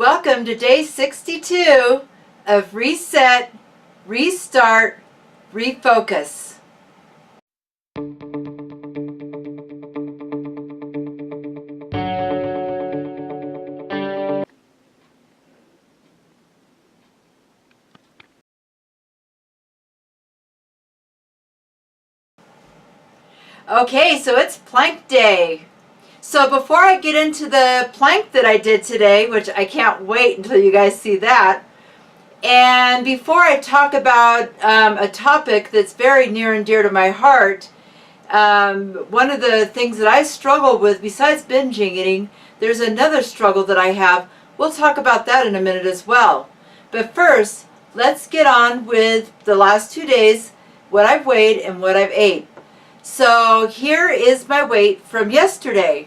Welcome to day 62 of Reset, Restart, Refocus. Okay, so it's plank day. So before I get into the plank that I did today, which I can't wait until you guys see that, and before I talk about a topic that's very near and dear to my heart, one of the things that I struggle with besides binging eating, there's another struggle that I have. We'll talk about that in a minute as well. But first, let's get on with the last 2 days, what I've weighed and what I've ate. So here is my weight from yesterday.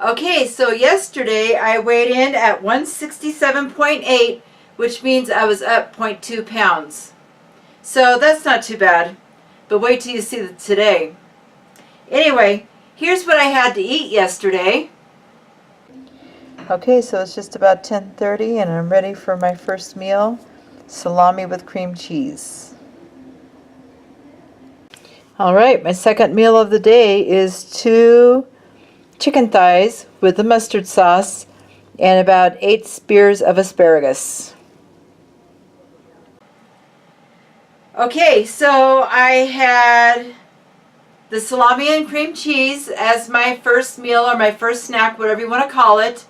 Okay, so yesterday I weighed in at 167.8, which means I was up 0.2 pounds. So that's not too bad, but wait till you see today. Anyway, here's what I had to eat yesterday. Okay, so it's just about 10:30 and I'm ready for my first meal. Salami with cream cheese. All right, my second meal of the day is 2 chicken thighs with the mustard sauce and about 8 spears of asparagus. Okay, so I had the salami and cream cheese as my first meal or my first snack, whatever you want to call it.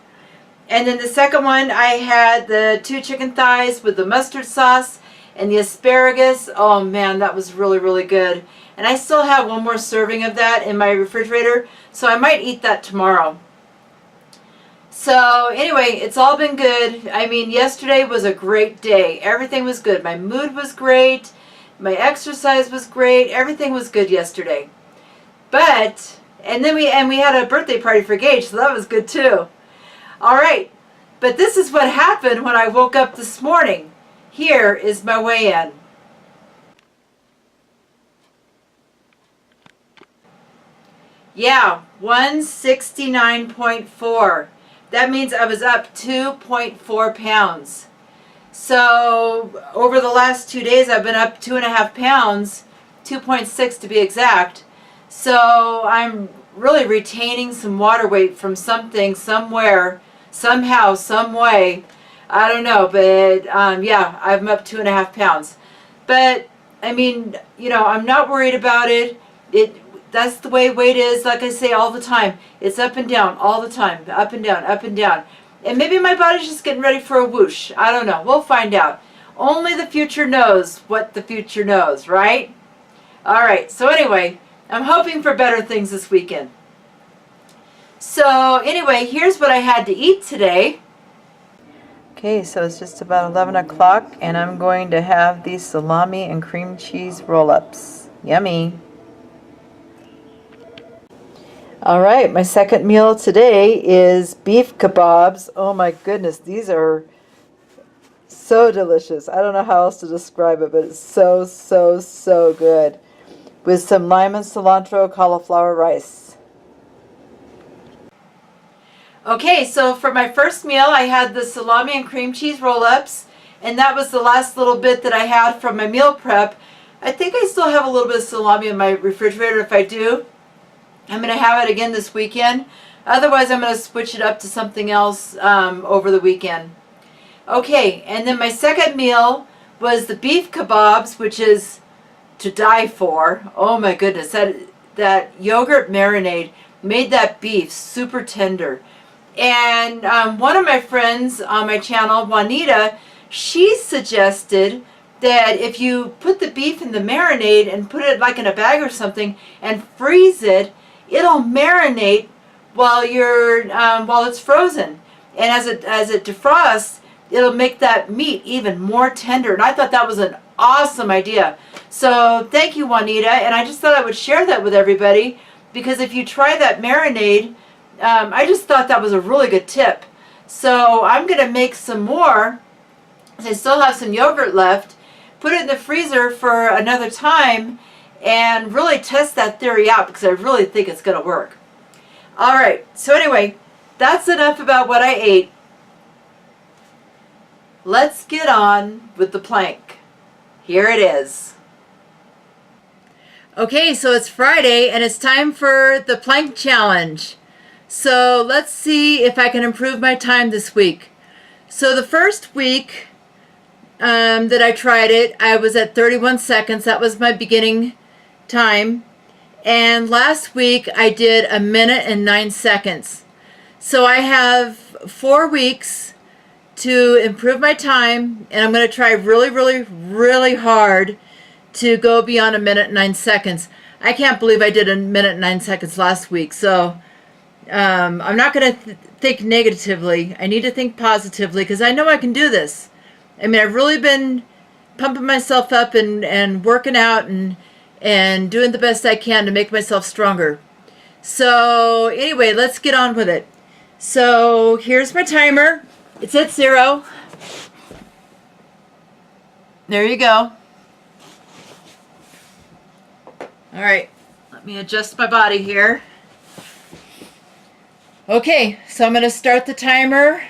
And then the second one, I had the 2 chicken thighs with the mustard sauce and the asparagus. Oh man, that was really, really good. And I still have one more serving of that in my refrigerator, so I might eat that tomorrow. So anyway, it's all been good. I mean, yesterday was a great day. Everything was good. My mood was great. My exercise was great. Everything was good yesterday. But, and then we had a birthday party for Gage, so that was good too. All right, but this is what happened when I woke up this morning. Here is my weigh-in. Yeah, 169.4. That means I was up 2.4 pounds. So over the last 2 days, I've been up 2.5 pounds, 2.6 to be exact. So I'm really retaining some water weight from something, somewhere, somehow, some way. I don't know, but yeah, I'm up 2.5 pounds. But I mean, you know, I'm not worried about it. That's the way weight is. Like I say all the time, it's up and down all the time, up and down, up and down. And maybe my body's just getting ready for a whoosh. I don't know. We'll find out. Only the future knows what the future knows, right? All right. So anyway, I'm hoping for better things this weekend. So anyway, here's what I had to eat today. Okay, so it's just about 11 o'clock and I'm going to have these salami and cream cheese roll-ups. Yummy. All right, my second meal today is beef kebabs. Oh my goodness, these are so delicious. I don't know how else to describe it, but it's so, so, so good. With some lime and cilantro cauliflower rice. Okay, so for my first meal, I had the salami and cream cheese roll-ups, and that was the last little bit that I had from my meal prep. I think I still have a little bit of salami in my refrigerator. If I do, I'm going to have it again this weekend. Otherwise, I'm going to switch it up to something else over the weekend. Okay, and then my second meal was the beef kebabs, which is to die for. Oh my goodness, that yogurt marinade made that beef super tender. And one of my friends on my channel, Juanita, she suggested that if you put the beef in the marinade and put it like in a bag or something and freeze it, it'll marinate while it's frozen. And as it defrosts, it'll make that meat even more tender. And I thought that was an awesome idea. So thank you, Juanita. And I just thought I would share that with everybody, because if you try that marinade, I just thought that was a really good tip. So I'm going to make some more. I still have some yogurt left. Put it in the freezer for another time and really test that theory out because I really think it's going to work. All right, so anyway, that's enough about what I ate. Let's get on with the plank. Here it is. Okay, so it's Friday and it's time for the plank challenge. So let's see if I can improve my time this week. So the first week that I tried it, I was at 31 seconds. That was my beginning time. And last week I did 1 minute and 9 seconds. So I have 4 weeks to improve my time, and I'm going to try really hard to go beyond 1 minute and 9 seconds. I can't believe I did 1 minute and 9 seconds last week. So I'm not going to think negatively. I need to think positively because I know I can do this. I mean, I've really been pumping myself up and working out and doing the best I can to make myself stronger. So anyway, let's get on with it. So here's my timer. It's at 0. There you go. All right, let me adjust my body here. Okay, so I'm going to start the timer.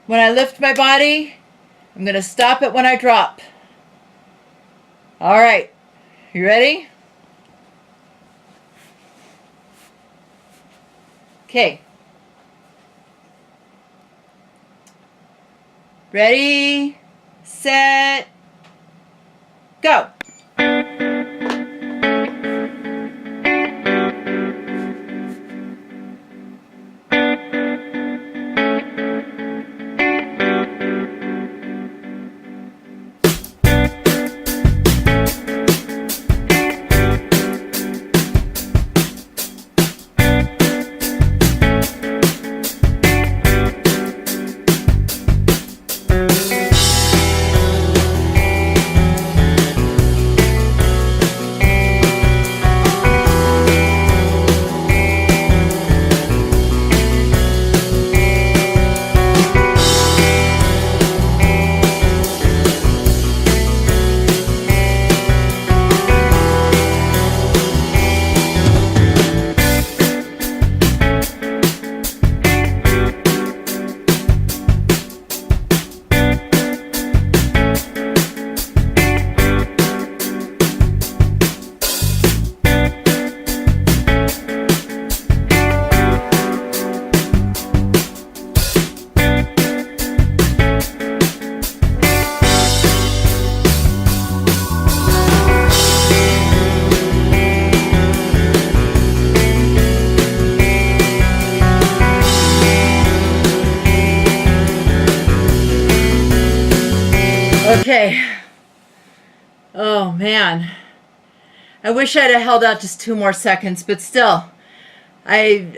When I lift my body, I'm going to stop it when I drop. All right, you ready? Okay. Ready, set, go. Okay. Oh man. I wish I'd have held out just 2 more seconds, but still, I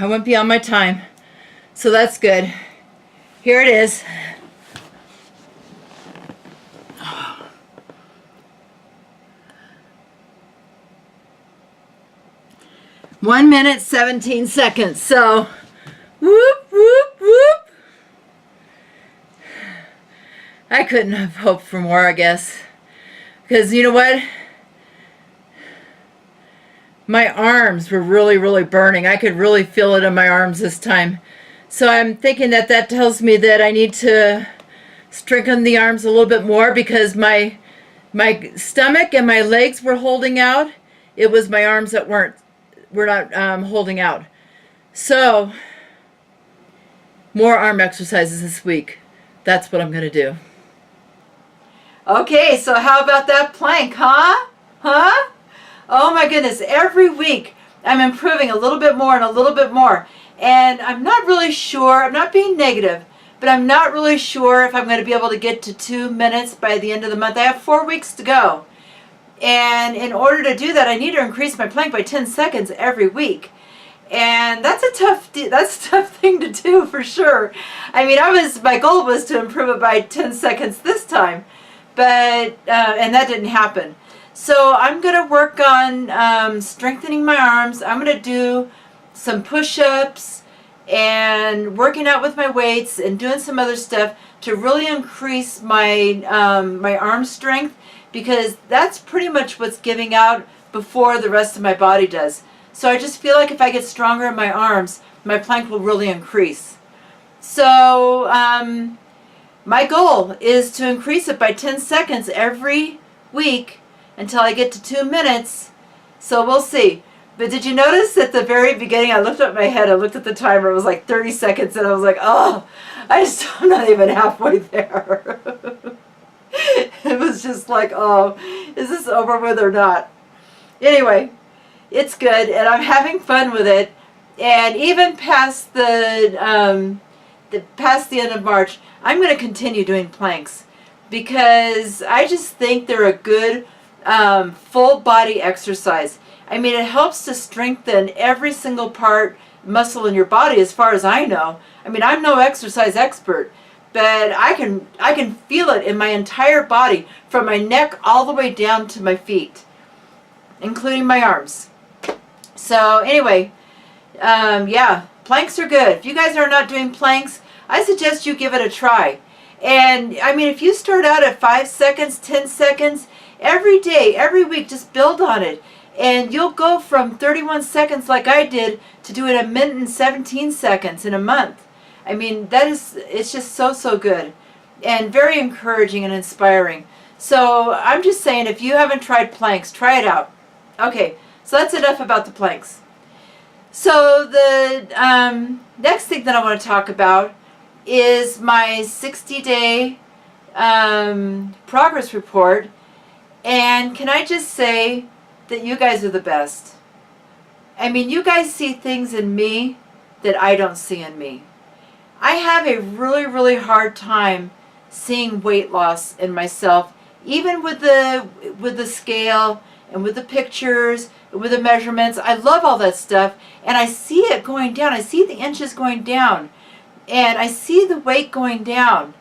went beyond my time, so that's good. Here it is. One minute, 17 seconds. So, whoop, whoop, whoop. I couldn't have hoped for more, I guess. Because you know what? My arms were really burning. I could really feel it in my arms this time. So I'm thinking that that tells me that I need to strengthen the arms a little bit more because my stomach and my legs were holding out. It was my arms that were not holding out. So more arm exercises this week. That's what I'm going to do. Okay, so how about that plank, huh? Huh? Oh my goodness, every week I'm improving a little bit more and a little bit more. And I'm not really sure, I'm not being negative, but I'm not really sure if I'm going to be able to get to 2 minutes by the end of the month. I have 4 weeks to go. And in order to do that, I need to increase my plank by 10 seconds every week. And that's a tough thing to do for sure. I mean, my goal was to improve it by 10 seconds this time. But, and that didn't happen. So I'm going to work on strengthening my arms. I'm going to do some push-ups and working out with my weights and doing some other stuff to really increase my my arm strength, because that's pretty much what's giving out before the rest of my body does. So I just feel like if I get stronger in my arms, my plank will really increase. So my goal is to increase it by 10 seconds every week until I get to 2 minutes. So we'll see. But did you notice at the very beginning, I lifted up my head, I looked at the timer, it was like 30 seconds, and I was like, oh, I'm not even halfway there. It was just like, oh, is this over with or not? Anyway, it's good, and I'm having fun with it. And even past the end of March, I'm going to continue doing planks because I just think they're a good full body exercise. I mean, it helps to strengthen every single part, muscle in your body as far as I know. I mean, I'm no exercise expert, but I can feel it in my entire body from my neck all the way down to my feet, including my arms. So anyway, yeah, planks are good. If you guys are not doing planks, I suggest you give it a try. And I mean, if you start out at 5 seconds, 10 seconds, every day, every week, just build on it. And you'll go from 31 seconds like I did to doing 1 minute and 17 seconds in a month. I mean, it's just so good and very encouraging and inspiring. So I'm just saying, if you haven't tried planks, try it out. Okay, so that's enough about the planks. So the next thing that I want to talk about is my 60-day progress report. And can I just say that you guys are the best. I mean, you guys see things in me that I don't see in me. I have a really hard time seeing weight loss in myself, even with the scale and with the pictures, with the measurements. I love all that stuff, and I see it going down. I see the inches going down, and I see the weight going down,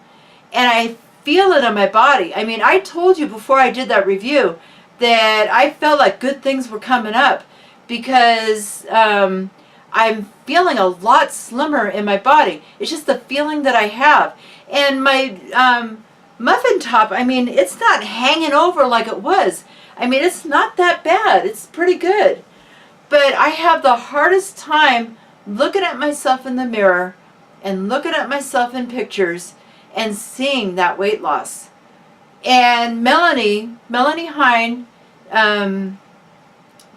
and I feel it in my body. I mean, I told you before I did that review that I felt like good things were coming up because I'm feeling a lot slimmer in my body. It's just the feeling that I have. And my muffin top, I mean, it's not hanging over like it was. I mean, it's not that bad. It's pretty good. But I have the hardest time looking at myself in the mirror and looking at myself in pictures and seeing that weight loss. And Melanie Hine,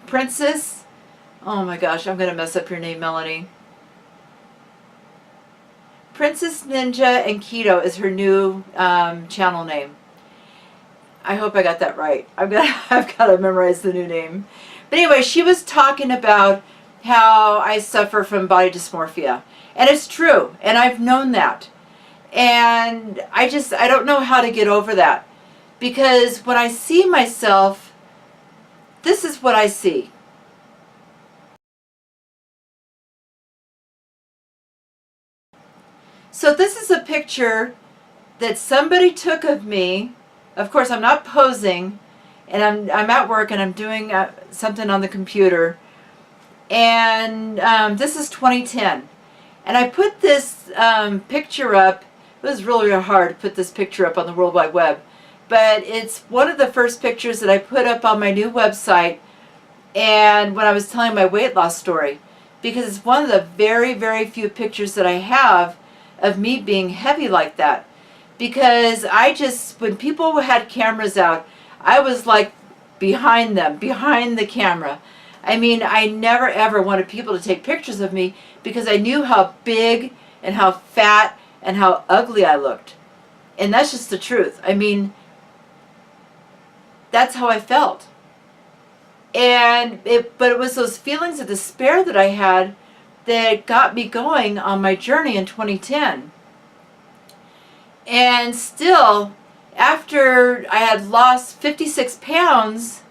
Princess, oh my gosh, I'm going to mess up your name, Melanie. Princess Ninja and Keto is her new channel name. I hope I got that right. I've got to memorize the new name. But anyway, she was talking about how I suffer from body dysmorphia. And it's true. And I've known that. And I don't know how to get over that. Because when I see myself, this is what I see. So this is a picture that somebody took of me. Of course, I'm not posing, and I'm at work and I'm doing something on the computer. And this is 2010. And I put this picture up. It was really hard to put this picture up on the World Wide Web. But it's one of the first pictures that I put up on my new website, and when I was telling my weight loss story, because it's one of the very few pictures that I have of me being heavy like that. Because when people had cameras out, I was like behind them, behind the camera. I mean, I never ever wanted people to take pictures of me because I knew how big and how fat and how ugly I looked. And that's just the truth. I mean, that's how I felt. But it was those feelings of despair that I had that got me going on my journey in 2010. And still, after I had lost 56 pounds,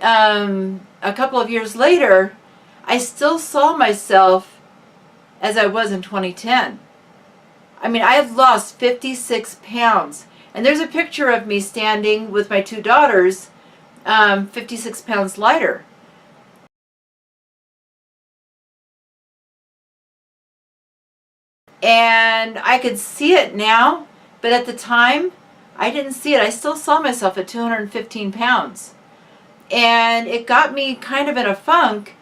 a couple of years later, I still saw myself as I was in 2010. I mean, I had lost 56 pounds. And there's a picture of me standing with my 2 daughters, 56 pounds lighter. And I could see it now, but at the time, I didn't see it. I still saw myself at 215 pounds. And it got me kind of in a funk.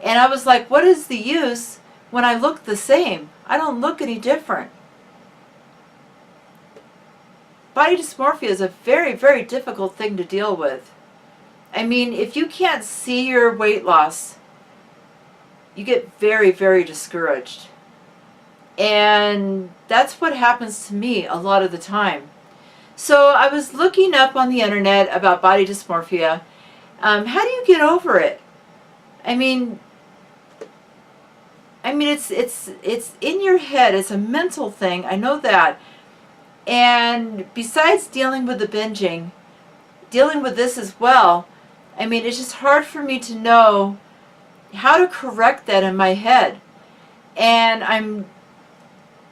And I was like, what is the use when I look the same? I don't look any different. Body dysmorphia is a very, very difficult thing to deal with. I mean, if you can't see your weight loss, you get very, very discouraged. And that's what happens to me a lot of the time. So I was looking up on the internet about body dysmorphia. How do you get over it? I mean, it's in your head. It's a mental thing. I know that. And besides dealing with the binging, dealing with this as well, I mean, it's just hard for me to know how to correct that in my head. And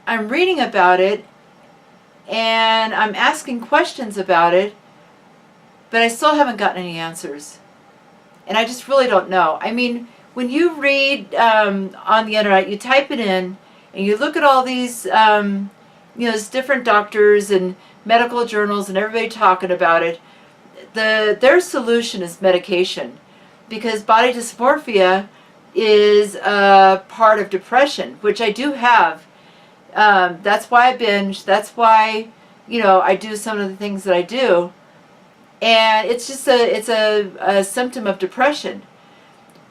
I'm reading about it, and I'm asking questions about it, but I still haven't gotten any answers. And I just really don't know. I mean, when you read on the internet, you type it in, and you look at all these, there's different doctors and medical journals and everybody talking about it. Their solution is medication, because body dysmorphia is a part of depression, which I do have. That's why I binge. That's why, I do some of the things that I do. And it's just a symptom of depression.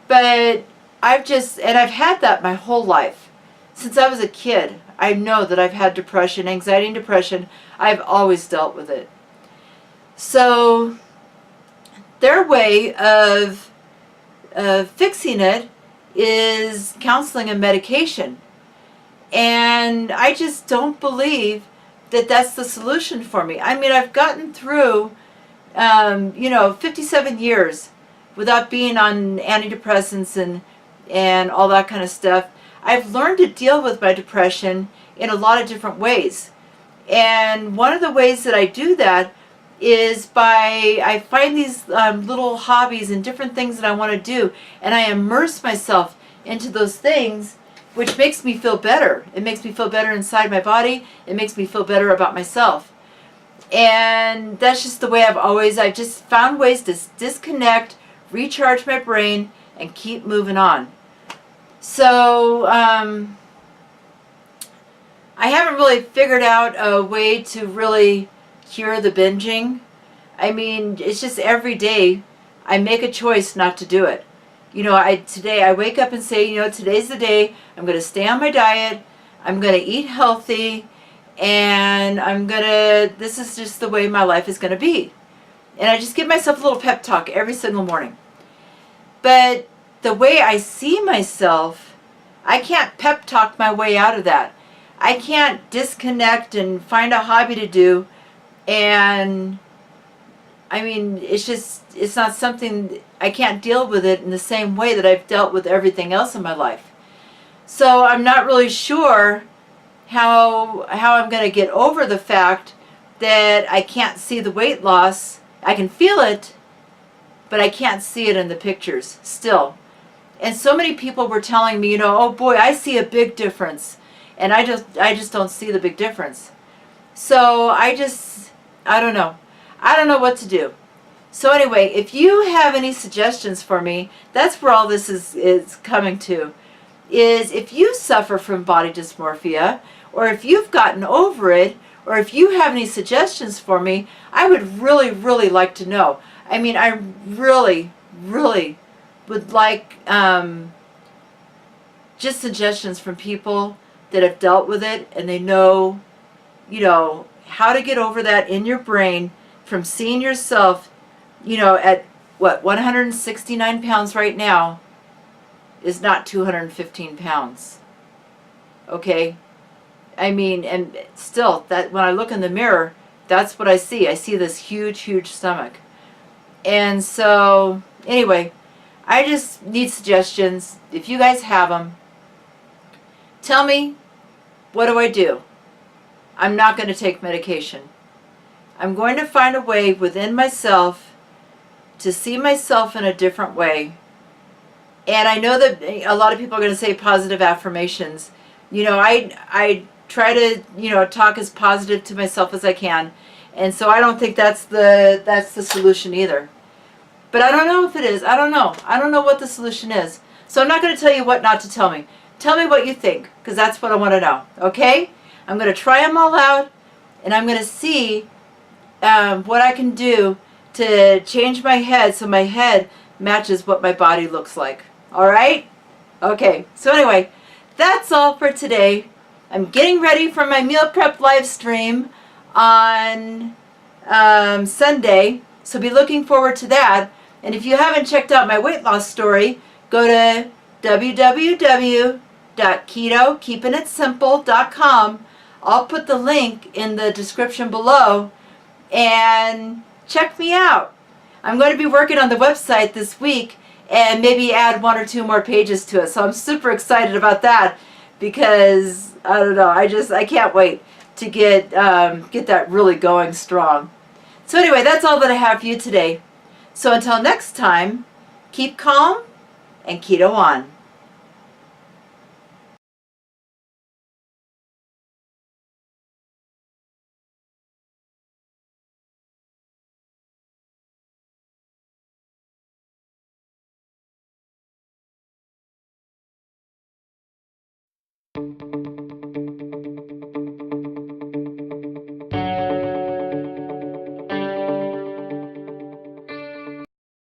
But I've had that my whole life. Since I was a kid, I know that I've had depression, anxiety and depression. I've always dealt with it. So their way of fixing it is counseling and medication. And I just don't believe that that's the solution for me. I mean, I've gotten through, 57 years without being on antidepressants and all that kind of stuff. I've learned to deal with my depression in a lot of different ways. And one of the ways that I do that is I find these little hobbies and different things that I want to do, and I immerse myself into those things, which makes me feel better. It makes me feel better inside my body. It makes me feel better about myself. And that's just the way I've just found ways to disconnect, recharge my brain, and keep moving on. So I haven't really figured out a way to really cure the binging. I mean, it's just every day I make a choice not to do it. Today I wake up and say, today's the day. I'm going to stay on my diet. I'm going to eat healthy. And this is just the way my life is going to be. And I just give myself a little pep talk every single morning. But the way I see myself, I can't pep talk my way out of that. I can't disconnect and find a hobby to do. And I mean, it's not something, I can't deal with it in the same way that I've dealt with everything else in my life. So I'm not really sure how I'm going to get over the fact that I can't see the weight loss. I can feel it, but I can't see it in the pictures still. And so many people were telling me, oh boy, I see a big difference. And I just don't see the big difference. So I don't know. I don't know what to do. So anyway, if you have any suggestions for me, that's where all this is coming to. Is if you suffer from body dysmorphia, or if you've gotten over it, or if you have any suggestions for me, I would really, really like to know. I mean, I really, really would like just suggestions from people that have dealt with it and they know, how to get over that in your brain from seeing yourself, at 169 pounds right now is not 215 pounds. Okay? I mean, and still, that when I look in the mirror, that's what I see. I see this huge, huge stomach. And so, anyway, I just need suggestions. If you guys have them, tell me, what do I do? I'm not going to take medication. I'm going to find a way within myself to see myself in a different way. And I know that a lot of people are going to say positive affirmations. I try to, talk as positive to myself as I can. And so I don't think that's the solution either. But I don't know if it is. I don't know. I don't know what the solution is. So I'm not going to tell you what not to tell me. Tell me what you think, because that's what I want to know. Okay? I'm going to try them all out, and I'm going to see what I can do to change my head so my head matches what my body looks like. All right? Okay. So anyway, that's all for today. I'm getting ready for my meal prep live stream on Sunday, so be looking forward to that. And if you haven't checked out my weight loss story, go to www.keepingitsimple.com. I'll put the link in the description below and check me out. I'm going to be working on the website this week and maybe add 1 or 2 more pages to it. So I'm super excited about that because I don't know, I can't wait to get that really going strong. So anyway, that's all that I have for you today. So until next time, keep calm and keto on.